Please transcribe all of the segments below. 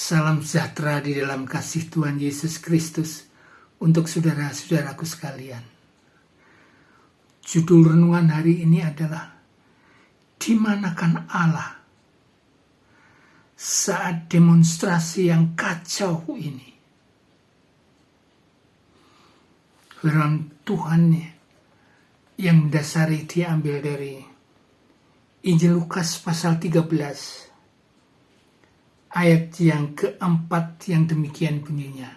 Salam sejahtera di dalam kasih Tuhan Yesus Kristus untuk saudara-saudaraku sekalian. Judul renungan hari ini adalah Di manakah Allah saat demonstrasi yang kacau ini? Firman Tuhan yang mendasari diambil dari Injil Lukas pasal 13 ayat yang keempat yang demikian bunyinya.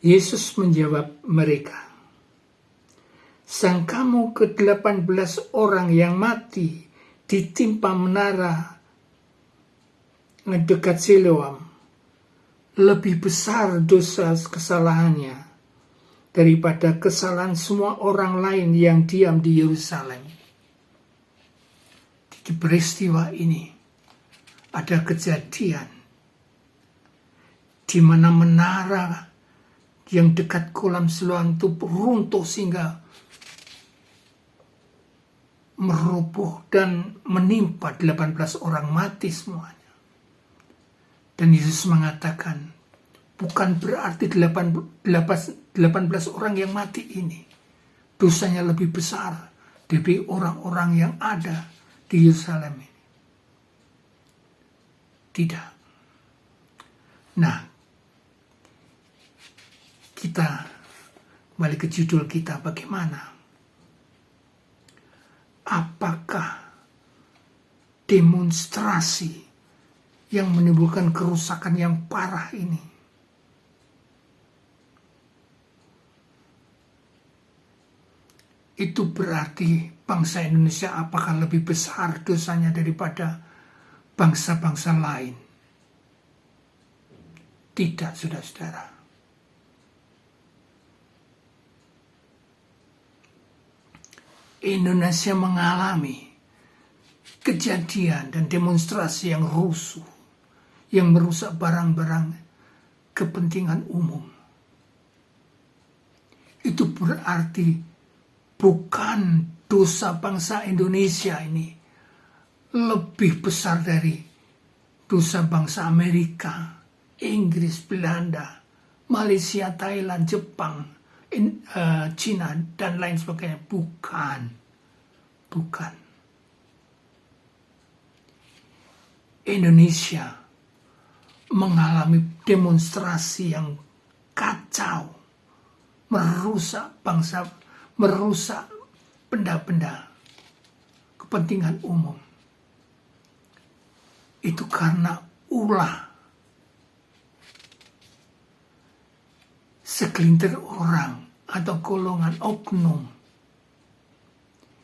Yesus menjawab mereka, "Sangkamu ke-18 orang yang mati ditimpa menara dekat Siloam lebih besar dosa kesalahannya daripada kesalahan semua orang lain yang diam di Yerusalem?" Di peristiwa ini ada kejadian di mana menara yang dekat kolam Siloam itu runtuh sehingga meroboh dan menimpa 18 orang mati semuanya. Dan Yesus mengatakan, bukan berarti 18 orang yang mati ini dosanya lebih besar dari orang-orang yang ada di Yerusalem ini. Tidak. Nah, kita balik ke judul kita, bagaimana? Apakah demonstrasi yang menimbulkan kerusakan yang parah ini itu berarti bangsa Indonesia apakah lebih besar dosanya daripada bangsa-bangsa lain? Tidak, saudara-saudara. Indonesia mengalami kejadian dan demonstrasi yang rusuh, yang merusak barang-barang kepentingan umum. Itu berarti bukan dosa bangsa Indonesia ini lebih besar dari dosa bangsa Amerika, Inggris, Belanda, Malaysia, Thailand, Jepang, Cina, dan lain sebagainya. Bukan. Indonesia mengalami demonstrasi yang kacau, merusak bangsa, merusak benda-benda kepentingan umum. Itu karena ulah segelintir orang atau golongan oknum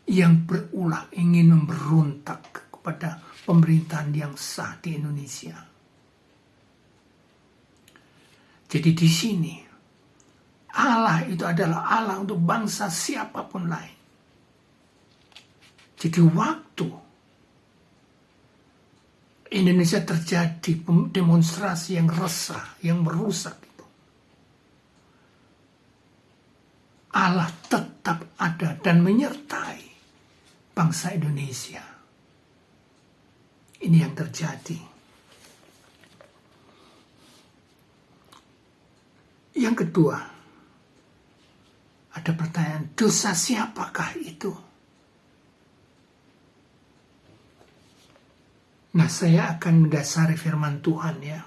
yang berulah ingin memberontak kepada pemerintahan yang sah di Indonesia. Jadi di sini Allah itu adalah Allah untuk bangsa siapapun lain. Jadi waktu Indonesia terjadi demonstrasi yang resah, yang merusak itu, Allah tetap ada dan menyertai bangsa Indonesia. Ini yang terjadi. Yang kedua, ada pertanyaan, dosa siapakah itu? Nah, saya akan mendasari firman Tuhan ya.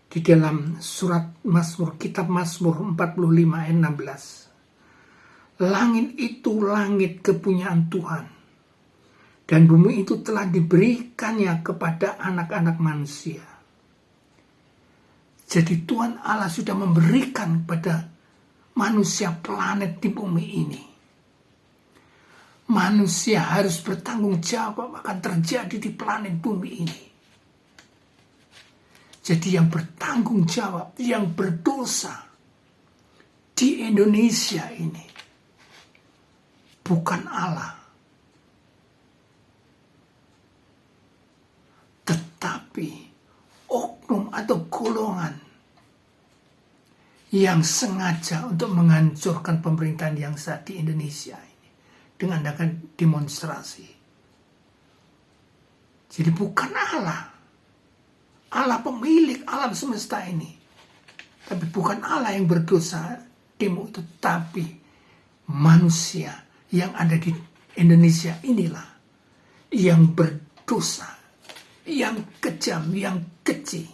Di dalam surat Mazmur, kitab Mazmur 45 ayat 16. Langit itu langit kepunyaan Tuhan, dan bumi itu telah diberikannya kepada anak-anak manusia. Jadi Tuhan Allah sudah memberikan kepada manusia planet di bumi ini. Manusia harus bertanggung jawab akan terjadi di planet bumi ini. Jadi yang bertanggung jawab, yang berdosa di Indonesia ini bukan Allah, tetapi oknum atau golongan yang sengaja untuk menghancurkan pemerintahan yang sah di Indonesia ini dengan adakan demonstrasi. Jadi bukan Allah. Allah pemilik alam semesta ini. Tapi bukan Allah yang berdosa demo itu, tapi manusia yang ada di Indonesia inilah yang berdosa, yang kejam, yang keji,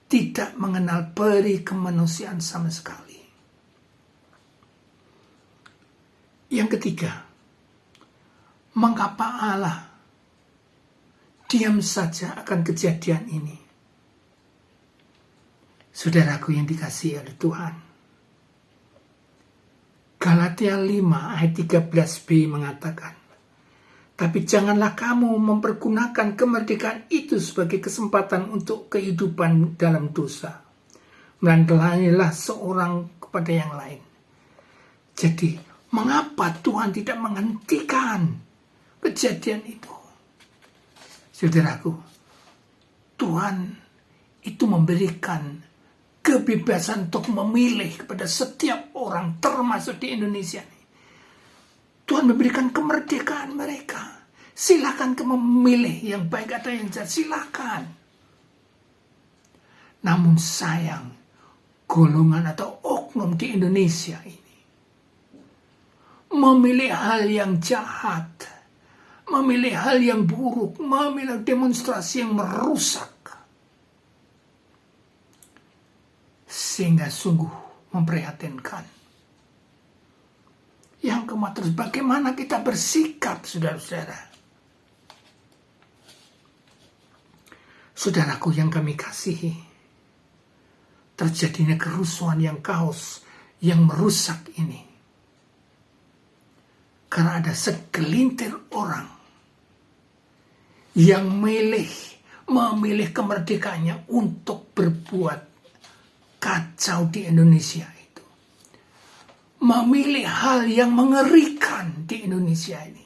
tidak mengenal peri kemanusiaan sama sekali. Yang ketiga, mengapa Allah diam saja akan kejadian ini? Saudaraku yang dikasihi oleh Tuhan, Galatia 5 ayat 13b mengatakan, tapi janganlah kamu mempergunakan kemerdekaan itu sebagai kesempatan untuk kehidupan dalam dosa, melainkan seorang kepada yang lain. Jadi, mengapa Tuhan tidak menghentikan kejadian itu? Saudaraku, Tuhan itu memberikan kebebasan untuk memilih kepada setiap orang, termasuk di Indonesia. Tuhan memberikan kemerdekaan mereka. Silakan kamu memilih yang baik atau yang jahat, silakan. Namun sayang, golongan atau oknum di Indonesia ini memilih hal yang jahat, memilih hal yang buruk, memilih demonstrasi yang merusak, sehingga sungguh memprihatinkan. Yang keempat, terus bagaimana kita bersikap, saudara-saudara? Saudaraku yang kami kasihi, terjadinya kerusuhan yang kaos, yang merusak ini, karena ada segelintir orang yang memilih kemerdekaannya untuk berbuat kacau di Indonesia itu. Memilih hal yang mengerikan di Indonesia ini.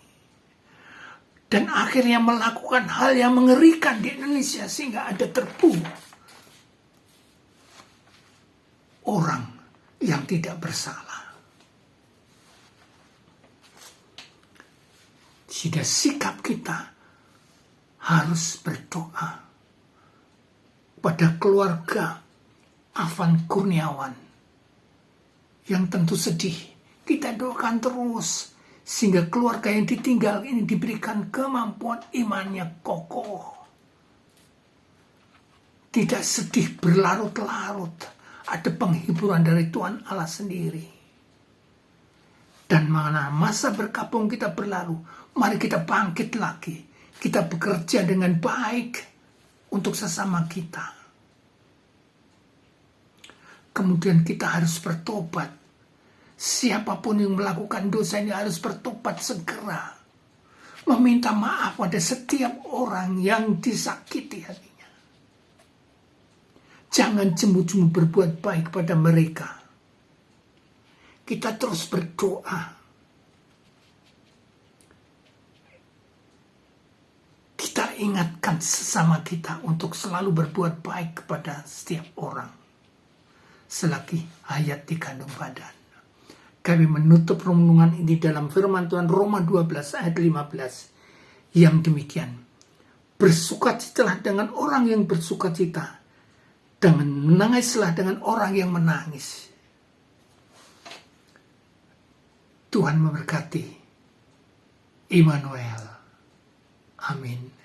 Dan akhirnya melakukan hal yang mengerikan di Indonesia sehingga ada terbunuh orang yang tidak bersalah. Sehingga sikap kita harus berdoa pada keluarga Afan Kurniawan yang tentu sedih. Kita doakan terus sehingga keluarga yang ditinggal ini diberikan kemampuan imannya kokoh, tidak sedih berlarut-larut, ada penghiburan dari Tuhan Allah sendiri. Dan mana masa berkabung kita berlalu, mari kita bangkit lagi, kita bekerja dengan baik untuk sesama kita. Kemudian kita harus bertobat. Siapapun yang melakukan dosa ini harus bertobat segera. Meminta maaf pada setiap orang yang disakiti hatinya. Jangan jemu-jemu berbuat baik pada mereka. Kita terus berdoa. Kita ingatkan sesama kita untuk selalu berbuat baik kepada setiap orang, selagi hayat dikandung badan. Kami menutup renungan ini dalam firman Tuhan Roma 12 ayat 15 yang demikian. Bersukacitalah dengan orang yang bersukacita, dan menangislah dengan orang yang menangis. Tuhan memberkati. Immanuel. Amin.